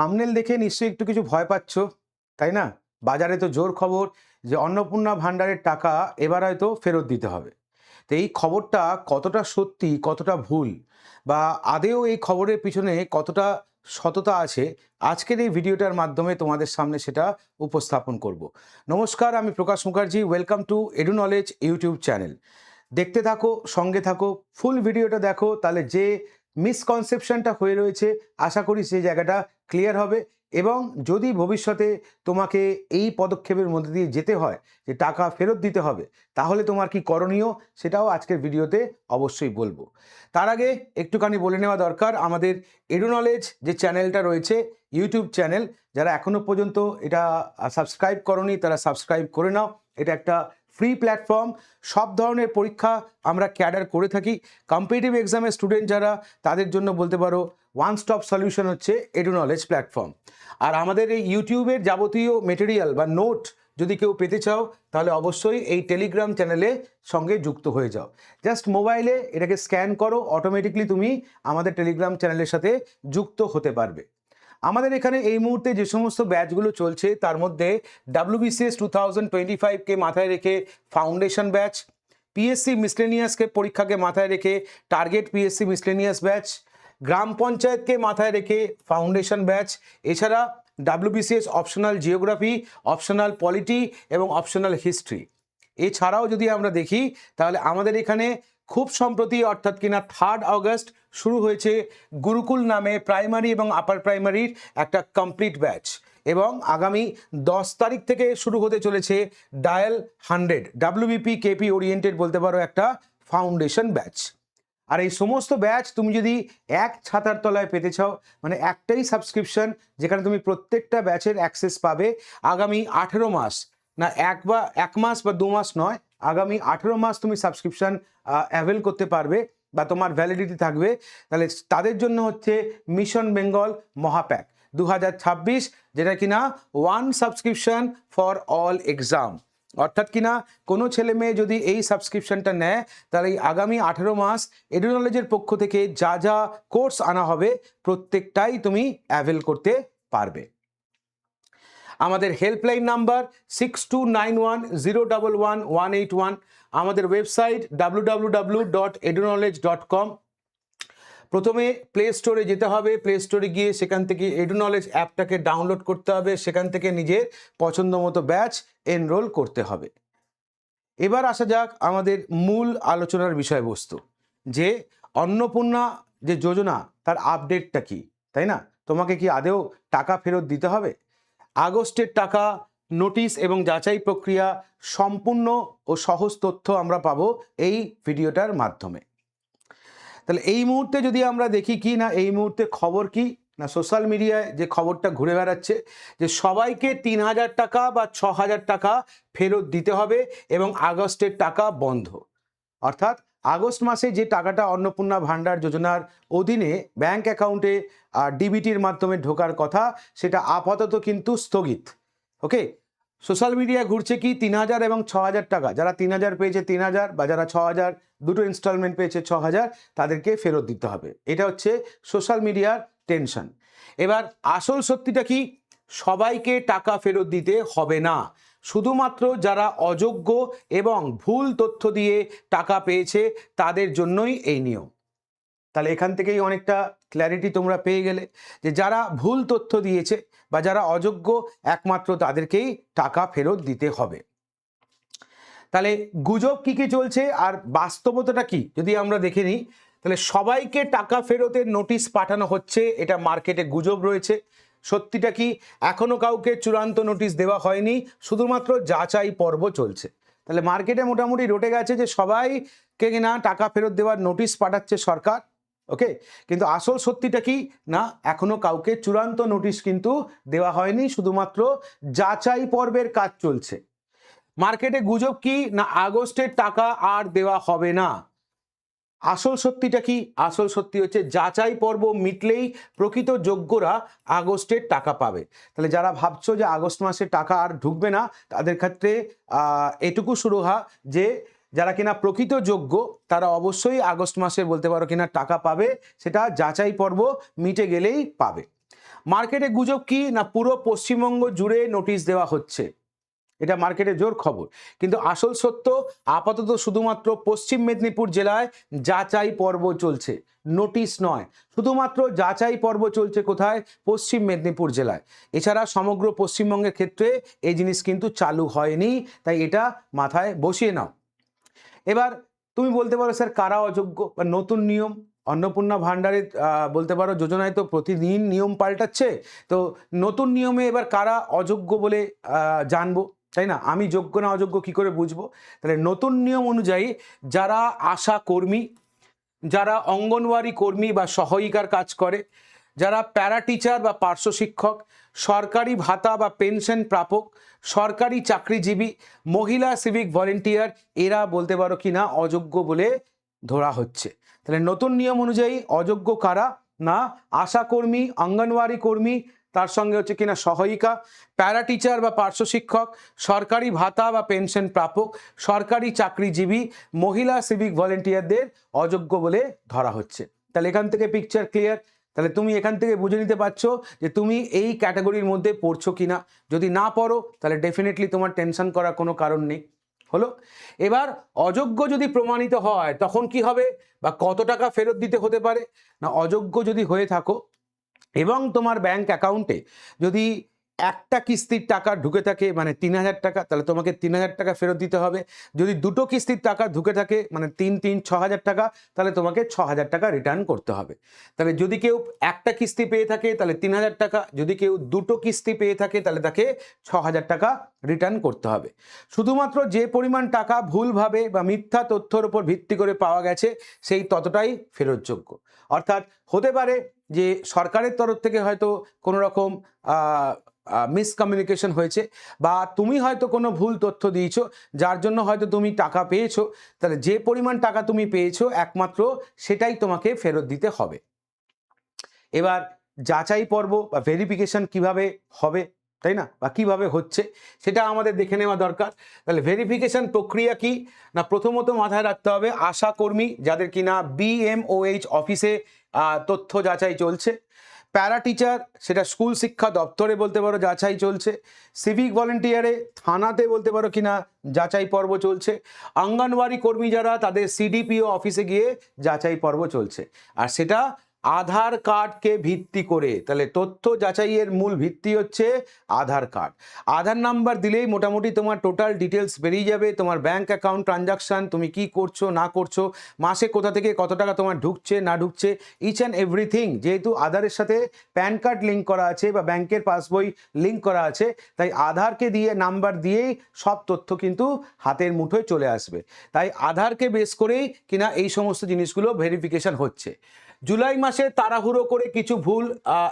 Thumbnail দেখে নিশ্চয়ই একটু কিছু ভয় পাচ্ছ, তাই না? বাজারে তো জোর খবর যে অন্নপূর্ণা ভান্ডারের টাকা এবার হয়তো ফেরত দিতে হবে। তো এই খবরটা কতটা সত্যি, কতটা ভুল বা আদৌ এই খবরের পিছনে কতটা সততা আছে, আজকের এই ভিডিওটার মাধ্যমে তোমাদের সামনে সেটা উপস্থাপন করব। নমস্কার, আমি Prakash Mukherjee. Welcome to Edu Knowledge YouTube channel. দেখতে থাকো, সঙ্গে থাকো, ফুল ভিডিওটা দেখো, তাহলে যে মিসকনসেপশনটা হয়ে রয়েছে আশা করি সেই জায়গাটা ক্লিয়ার হবে। এবং যদি ভবিষ্যতে তোমাকে এই পদক্ষেপের মধ্যে দিয়ে যেতে হয় যে টাকা ফেরত দিতে হবে, তাহলে তোমার কি করণীয় সেটাও আজকের ভিডিওতে অবশ্যই বলবো। তার আগে একটুখানি বলে নেওয়া দরকার, আমাদের এডু নলেজ যে চ্যানেলটা রয়েছে, ইউটিউব চ্যানেল, যারা এখনো পর্যন্ত এটা সাবস্ক্রাইব করনি তারা সাবস্ক্রাইব করে নাও। এটা একটা ফ্রি প্ল্যাটফর্ম। সব ধরনের পরীক্ষা আমরা ক্যাডার করে থাকি। কম্পিটিটিভ এক্সামের স্টুডেন্ট যারা, তাদের জন্য বলতে পারো ওয়ান স্টপ সলিউশন হচ্ছে এডু নলেজ প্ল্যাটফর্ম। আর আমাদের এই ইউটিউবের যাবতীয় মেটেরিয়াল বা নোট যদি কেউ পেতে চাও, তাহলে অবশ্যই এই টেলিগ্রাম চ্যানেলে সঙ্গে যুক্ত হয়ে যাও। জাস্ট মোবাইলে এটাকে স্ক্যান করো, অটোমেটিকলি তুমি আমাদের টেলিগ্রাম চ্যানেলের সাথে যুক্ত হতে পারবে। আমাদের এখানে এই মুহূর্তে যে সমস্ত ব্যাচগুলো চলছে তার মধ্যে WBCS 2025কে মাথায় রেখে ফাউন্ডেশন ব্যাচ, পিএসসি মিসলেনিয়াসকে পরীক্ষাকে মাথায় রেখে টার্গেট পিএসসি মিসলেনিয়াস ব্যাচ, গ্রাম পঞ্চায়েতকে মাথায় রেখে ফাউন্ডেশন ব্যাচ, এছাড়া WBCS optional geography, optional polity এবং অপশনাল হিস্ট্রি। এছাড়াও যদি আমরা দেখি তাহলে আমাদের এখানে খুব সম্প্রতি অর্থাৎ কিনা 3 আগস্ট শুরু হয়েছে গুরুকুল নামে প্রাইমারি এবং আপার প্রাইমারির একটা কমপ্লিট ব্যাচ। এবং আগামী 10 তারিখ থেকে শুরু হতে চলেছে ডায়াল 100 WBP KP ওরিয়েন্টেড বলতে পারো একটা ফাউন্ডেশন ব্যাচ। আর এই সমস্ত ব্যাচ তুমি যদি এক ছাতার তলায় পেতে চাও, মানে একটাই সাবস্ক্রিপশন যেখানে তুমি প্রত্যেকটা ব্যাচের অ্যাক্সেস পাবে আগামী 18 মাস, না এক মাস বা 2 মাস নয়, আগামী 18 মাস তুমি সাবস্ক্রিপশন অ্যাভেল করতে পারবে বা তোমার ভ্যালিডিটি থাকবে, তাহলে তাদের জন্য হচ্ছে মিশন বেঙ্গল মহাপ্যাক 2026, যেটা কিনা one subscription for all exam. অর্থাৎ কিনা কোনো ছেলে মেয়ে যদি এই সাবস্ক্রিপশনটা নেয়, তাহলে এই আগামী 18 মাস এডু নলেজের পক্ষ থেকে যা যা কোর্স আনা হবে প্রত্যেকটাই তুমি অ্যাভেল করতে পারবে। আমাদের হেল্পলাইন নাম্বার 6291011181, আমাদের ওয়েবসাইট www.eduknowledge.com। প্রথমে প্লে স্টোরে যেতে হবে, প্লে স্টোরে গিয়ে সেখান থেকে এডু নলেজ অ্যাপটাকে ডাউনলোড করতে হবে, সেখান থেকে নিজের পছন্দ মতো ব্যাচ এনরোল করতে হবে। এবার আসা যাক আমাদের মূল আলোচনার বিষয়বস্তু, যে অন্নপূর্ণা যে যোজনা তার আপডেটটা কি, তাই না? তোমাকে কি আদেও টাকা ফেরত দিতে হবে? আগস্টের টাকা, নোটিশ এবং যাচাই প্রক্রিয়া সম্পূর্ণ ও সহজ তথ্য আমরা পাবো এই ভিডিওটার মাধ্যমে। তাহলে এই মুহূর্তে যদি আমরা দেখি কি না, এই মুহূর্তে খবর কি না, সোশ্যাল মিডিয়ায় যে খবরটা ঘুরে বেড়াচ্ছে যে সবাইকে 3000 টাকা বা 6000 টাকা ফেরত দিতে হবে এবং আগস্টের টাকা বন্ধ। অর্থাৎ আগস্ট মাসে যে টাকাটা অন্নপূর্ণা ভান্ডার যোজনার অধীনে ব্যাংক অ্যাকাউন্টে ডিবিটির মাধ্যমে ঢোকার কথা, সেটা আপাতত কিন্তু স্থগিত। ওকে, সোশ্যাল মিডিয়া ঘুরছে কি 3000 এবং 6000 টাকা, যারা 3000 পেয়েছে 3000 বা যারা 6000 দুটো ইনস্টলমেন্ট পেয়েছে 6000, তাদেরকে ফেরত দিতে হবে। এটা হচ্ছে সোশ্যাল মিডিয়ার টেনশন। এবার আসল সত্যিটা কি? সবাইকে টাকা ফেরত দিতে হবে না, শুধুমাত্র যারা অযোগ্য এবং ভুল তথ্য দিয়ে টাকা পেয়েছে তাদের জন্যই এই নিয়ম। তাহলে এখান থেকেই অনেকটা ক্ল্যারিটি তোমরা পেয়ে গেলে যে যারা ভুল তথ্য দিয়েছে বা যারা অযোগ্য, একমাত্র তাদেরকেই টাকা ফেরত দিতে হবে। তাহলে গুজব কি কি চলছে আর বাস্তবতাটা কি যদি আমরা দেখে নিই, তাহলে সবাইকে টাকা ফেরতের নোটিশ পাঠানো হচ্ছে, এটা মার্কেটে গুজব রয়েছে। সত্যিটা কি? এখনো কাউকে চূড়ান্ত নোটিশ দেওয়া হয়নি, শুধুমাত্র যাচাই পর্ব চলছে। তাহলে মার্কেটে মোটামুটি রটে গেছে যে সবাইকে কিনা টাকা ফেরত দেওয়ার নোটিশ পাঠাচ্ছে সরকার। ওকে, কিন্তু আসল সত্যিটা কি না, এখনো কাউকে চূড়ান্ত নোটিশ কিন্তু দেওয়া হয়নি, শুধুমাত্র যাচাই পর্বের কাজ চলছে। মার্কেটে গুজব কি না, আগস্টের টাকা আর দেওয়া হবে না। আসল সত্যিটা কি? আসল সত্যি হচ্ছে যাচাই পর্ব মিটলেই প্রকৃত যোগ্যরা আগস্টের টাকা পাবে। তাহলে যারা ভাবছো যে আগস্ট মাসে টাকা আর ঢুকবে না, তাদের ক্ষেত্রে এটুকু সুরাহা যে যারা কিনা প্রকৃত যোগ্য তারা অবশ্যই আগস্ট মাসে বলতে পারো কিনা টাকা পাবে, সেটা যাচাই পর্ব মিটে গেলেই পাবে। মার্কেটে গুজব কি না পুরো পশ্চিমবঙ্গ জুড়ে নোটিশ দেওয়া হচ্ছে, এটা মার্কেটে জোর খবর, কিন্তু আসল সত্য আপাতত শুধুমাত্র পশ্চিম মেদিনীপুর জেলায় যাচাই পর্ব চলছে, নোটিশ নয়, শুধুমাত্র যাচাই পর্ব চলছে কোথায়? পশ্চিম মেদিনীপুর জেলায়। এছাড়া সমগ্র পশ্চিমবঙ্গের ক্ষেত্রে এই জিনিস কিন্তু চালু হয়নি, তাই এটা মাথায় বসিয়ে নাও। এবার তুমি বলতে পারো স্যার কারা অযোগ্য বা নতুন নিয়ম অন্নপূর্ণা ভান্ডারের বলতে পারো যোজনায় তো প্রতিদিন নিয়ম পাল্টাচ্ছে, তো নতুন নিয়মে এবার কারা অযোগ্য বলে জানবো, তাই না? আমি যোগ্য না অযোগ্য কি করে বুঝবো? তাহলে নতুন নিয়ম অনুযায়ী যারা আশা কর্মী, যারা অঙ্গনওয়াড়ি কর্মী বা সহায়িকার কাজ করে, যারা প্যারা টিচার বা পার্শ্ব শিক্ষক, সরকারি ভাতা বা পেনশন প্রাপক, সরকারি চাকরিজীবী, মহিলা সিভিক ভলেন্টিয়ার, এরা বলতে পারো কি না অযোগ্য বলে ধরা হচ্ছে। তাহলে নতুন নিয়ম অনুযায়ী অযোগ্য কারা? না আশা কর্মী, অঙ্গনওয়াড়ি কর্মী, তার সঙ্গে হচ্ছে কিনা সহায়িকা, প্যারা টিচার বা পার্শ্ব শিক্ষক, সরকারি ভাতা বা পেনশন প্রাপক, সরকারি চাকরিজীবী, মহিলা সিভিক ভলেন্টিয়ারদের অযোগ্য বলে ধরা হচ্ছে। তাহলে এখান থেকে পিকচার ক্লিয়ার। তাহলে তুমি এখান থেকে বুঝে নিতে পারছো যে তুমি এই ক্যাটাগরির মধ্যে পড়ছো কিনা। যদি না পড়ো তাহলে ডেফিনেটলি তোমার টেনশন করার কোনো কারণ নেই। হলো? এবার অযোগ্য যদি প্রমাণিত হয় তখন কি হবে বা কত টাকা ফেরত দিতে হতে পারে? না অযোগ্য যদি হয়ে থাকো এবং তোমার ব্যাংক অ্যাকাউন্টে যদি একটা কিস্তির টাকা ঢুকে থাকে মানে ৩,০০০ টাকা, তাহলে তোমাকে ৩,০০০ টাকা ফেরত দিতে হবে। যদি দুটো কিস্তির টাকা ঢুকে থাকে মানে ৩ ৬,০০০ টাকা, তাহলে তোমাকে ৬,০০০ টাকা রিটার্ন করতে হবে। তাহলে যদি কেউ একটা কিস্তি পেয়ে থাকে তাহলে ৩,০০০ টাকা, যদি কেউ দুটো কিস্তি পেয়ে থাকে তাহলে তাকে ৬,০০০ টাকা রিটার্ন করতে হবে। শুধুমাত্র যে পরিমাণ টাকা ভুলভাবে বা মিথ্যা তথ্যের উপর ভিত্তি করে পাওয়া গেছে সেই ততটাই ফেরতযোগ্য। অর্থাৎ হতে পারে যে সরকারের তরফ থেকে হয়তো কোনো রকম মিসকমিউনিকেশন হয়েছে বা তুমি হয়তো কোনো ভুল তথ্য দিয়েছো যার জন্য হয়তো তুমি টাকা পেয়েছো, তাহলে যে পরিমাণ টাকা তুমি পেয়েছো একমাত্র সেটাই তোমাকে ফেরত দিতে হবে। এবার যাচাই পর্ব বা ভেরিফিকেশন কিভাবে হবে, তাই না, বা কিভাবে হচ্ছে সেটা আমাদের দেখে নেওয়া দরকার। তাহলে ভেরিফিকেশন প্রক্রিয়া কি না প্রথমত মাথায় রাখতে হবে আশা কর্মী যাদের কিনা BMOH অফিসে তথ্য যাচাই চলছে, প্যারা টিচার সেটা স্কুল শিক্ষা দপ্তরে বলতে পারো যাচাই চলছে, সিভিক ভলেন্টিয়ারে থানাতে বলতে পারো কিনা যাচাই পর্ব চলছে, অঙ্গনওয়াড়ি কর্মী যারা তাদের CDPO অফিসে গিয়ে যাচাই পর্ব চলছে। আর সেটা আধার কার্ডকে ভিত্তি করে, তাহলে তথ্য যাচাইয়ের মূল ভিত্তি হচ্ছে আধার কার্ড। আধার নাম্বার দিলেই মোটামুটি তোমার টোটাল ডিটেলস বেরিয়ে যাবে, তোমার ব্যাংক অ্যাকাউন্ট ট্রানজাকশান, তুমি কি করছো না করছো, মাসে কোথা থেকে কত টাকা তোমার ঢুকছে না ঢুকছে, ইচ অ্যান্ড এভরিথিং। যেহেতু আধারের সাথে প্যান কার্ড লিঙ্ক করা আছে বা ব্যাংকের পাসবই লিঙ্ক করা আছে, তাই আধারকে দিয়ে নাম্বার দিয়েই সব তথ্য কিন্তু হাতের মুঠোয় চলে আসবে। তাই আধারকে বেস করেই কিনা এই সমস্ত জিনিসগুলো ভেরিফিকেশন হচ্ছে। জুলাই মাসে তাড়াহুড়ো করে কিছু ভুল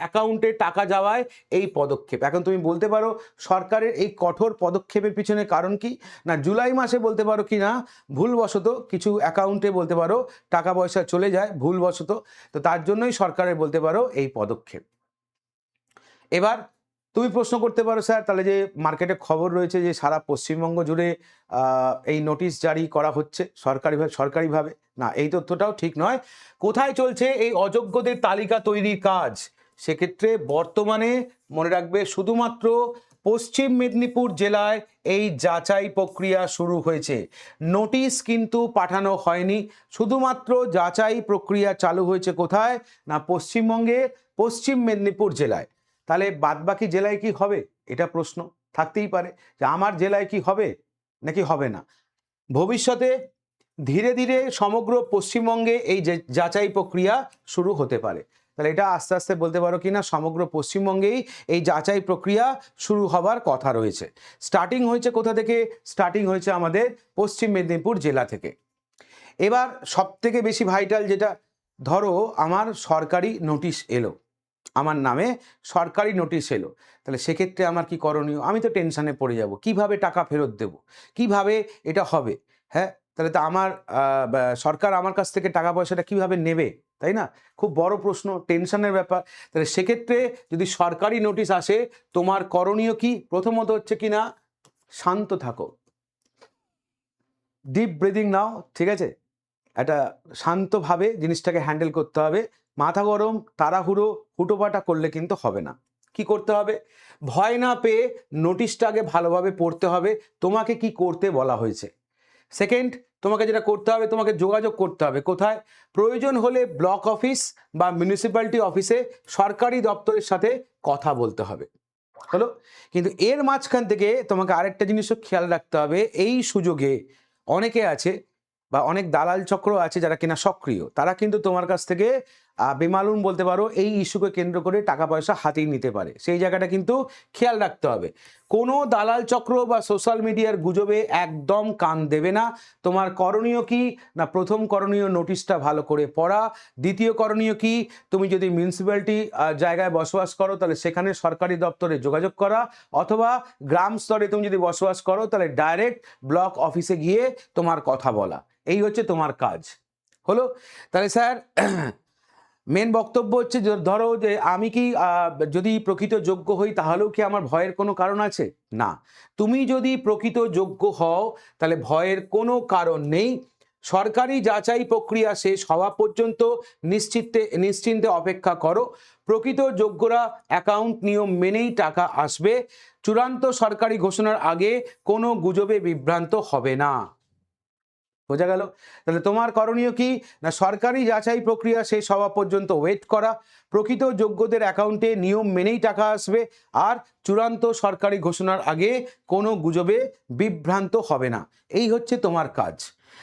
অ্যাকাউন্টে টাকা যাওয়ায় এই পদক্ষেপ। এখন তুমি বলতে পারো সরকারের এই কঠোর পদক্ষেপের পিছনে কারণ কি না জুলাই মাসে বলতে পারো কি না ভুলবশত কিছু অ্যাকাউন্টে বলতে পারো টাকা পয়সা চলে যায় ভুলবশত, তো তার জন্যই সরকারের বলতে পারো এই পদক্ষেপ। এবার তুমি প্রশ্ন করতে পারো স্যার তাহলে যে মার্কেটে খবর রয়েছে যে সারা পশ্চিমবঙ্গ জুড়ে এই নোটিশ জারি করা হচ্ছে সরকারিভাবে, না এই তথ্যটাও ঠিক নয়। কোথায় চলছে এই অযোগ্যদের তালিকা তৈরির কাজ? সেক্ষেত্রে বর্তমানে মনে রাখবে শুধুমাত্র পশ্চিম মেদিনীপুর জেলায় এই যাচাই প্রক্রিয়া শুরু হয়েছে, নোটিশ কিন্তু পাঠানো হয়নি। শুধুমাত্র যাচাই প্রক্রিয়া চালু হয়েছে কোথায় না পশ্চিমবঙ্গের পশ্চিম মেদিনীপুর জেলায়। তাহলে বাদবাকি জেলায় কি হবে এটা প্রশ্ন থাকতেই পারে যে আমার জেলায় কি হবে নাকি হবে না। ভবিষ্যতে ধীরে ধীরে সমগ্র পশ্চিমবঙ্গে এই যে যাচাই প্রক্রিয়া শুরু হতে পারে। তাহলে এটা আস্তে আস্তে বলতে পারো কি না সমগ্র পশ্চিমবঙ্গেই এই যাচাই প্রক্রিয়া শুরু হবার কথা রয়েছে। স্টার্টিং হয়েছে কোথা থেকে? স্টার্টিং হয়েছে আমাদের পশ্চিম মেদিনীপুর জেলা থেকে। এবার সব থেকে বেশি ভাইটাল যেটা, ধরো আমার সরকারি নোটিশ এলো, আমার নামে সরকারি নোটিশ এলো, তাহলে সেক্ষেত্রে আমার কি করণীয়? আমি তো টেনশনে পড়ে যাব, কিভাবে টাকা ফেরত দেব, কিভাবে এটা হবে। হ্যাঁ, তাহলে তো আমার সরকার আমার কাছ থেকে টাকা পয়সাটা কিভাবে নেবে, তাই না? খুব বড় প্রশ্ন, টেনশনের ব্যাপার। তাহলে সেক্ষেত্রে যদি সরকারি নোটিশ আসে তোমার করণীয় কি? প্রথমত হচ্ছে কি না শান্ত থাকো, ডিপ ব্রিদিং নাও, ঠিক আছে? একটা শান্তভাবে জিনিসটাকে হ্যান্ডেল করতে হবে, মাথা গরম, তাড়াহুড়ো, হুটোপাটা করলে কিন্তু হবে না। কি করতে হবে? ভয় না পেয়ে নোটিশটা আগে ভালোভাবে পড়তে হবে, তোমাকে কি করতে বলা হয়েছে। সেকেন্ড, তোমাকে যেটা করতে হবে, তোমাকে যোগাযোগ করতে হবে কোথায়? প্রয়োজন হলে ব্লক অফিস বা মিউনিসিপ্যালিটি অফিসে সরকারি দপ্তরের সাথে কথা বলতে হবে। হলো? কিন্তু এর মাঝখান থেকে তোমাকে আরেকটা জিনিসও খেয়াল রাখতে হবে, এই সুযোগে অনেকে আছে বা অনেক দালাল চক্র আছে যারা কিনা সক্রিয়। তারা কিন্তু তোমার কাছ থেকে বেমালুম বলতে পারো এই ইস্যুকে কেন্দ্র করে টাকা পয়সা হাতিয়ে নিতে পারে। সেই জায়গাটা কিন্তু খেয়াল রাখতে হবে। কোনো দালাল চক্র বা সোশ্যাল মিডিয়ার গুজবে একদম কান দেবে না। তোমার করণীয় কি? না, প্রথম করণীয় নোটিশটা ভালো করে পড়া। দ্বিতীয় করণীয় কি? তুমি যদি মিউনিসিপ্যালিটি জায়গায় বসবাস করো তাহলে সেখানে সরকারি দপ্তরে যোগাযোগ করা, অথবা গ্রাম স্তরে তুমি যদি বসবাস করো তাহলে ডাইরেক্ট ব্লক অফিসে গিয়ে তোমার কথা বলা। এই হচ্ছে তোমার কাজ। হলো? তাহলে স্যার মেন বক্তব্য হচ্ছে যে ধরো যে আমি কি যদি প্রকৃত যোগ্য হই তাহলেও কি আমার ভয়ের কোনো কারণ আছে? না। তুমি যদি প্রকৃত যোগ্য হও তাহলে ভয়ের কোনো কারণ নেই। সরকারি যাচাই প্রক্রিয়া শেষ হওয়া পর্যন্ত নিশ্চিন্তে অপেক্ষা করো। প্রকৃত যোগ্যরা অ্যাকাউন্ট নিয়ম মেনেই টাকা আসবে। চূড়ান্ত সরকারি ঘোষণার আগে কোনো গুজবে বিভ্রান্ত হবে না। বোঝা গেল? তাহলে তোমার করণীয় কি? না, সরকারি যাচাই প্রক্রিয়া শেষ হওয়া পর্যন্ত ওয়েট করা। প্রকৃত যোগ্যদের অ্যাকাউন্টে নিয়ম মেনেই টাকা আসবে। আর চূড়ান্ত সরকারি ঘোষণার আগে কোনো গুজবে বিভ্রান্ত হবে না। এই হচ্ছে তোমার কাজ।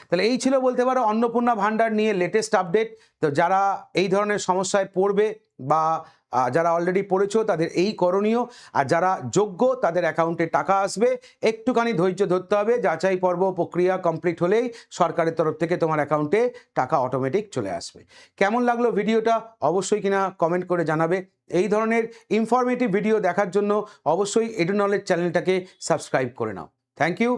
তাহলে এই ছিল বলতে পারো অন্নপূর্ণা ভান্ডার নিয়ে লেটেস্ট আপডেট। তো যারা এই ধরনের সমস্যায় পড়বে বা যারা অলরেডি পড়েছো তাদের এই করণীয়, আর যারা যোগ্য তাদের অ্যাকাউন্টে টাকা আসবে। একটুখানি ধৈর্য ধরতে হবে, যাচাই পর্ব প্রক্রিয়া কমপ্লিট হলেই সরকারের তরফ থেকে তোমার অ্যাকাউন্টে টাকা অটোমেটিক চলে আসবে। কেমন লাগলো ভিডিওটা অবশ্যই কিনা কমেন্ট করে জানাবে। এই ধরনের ইনফরমেটিভ ভিডিও দেখার জন্য অবশ্যই এডুনলেজ চ্যানেলটাকে সাবস্ক্রাইব করে নাও। Thank you.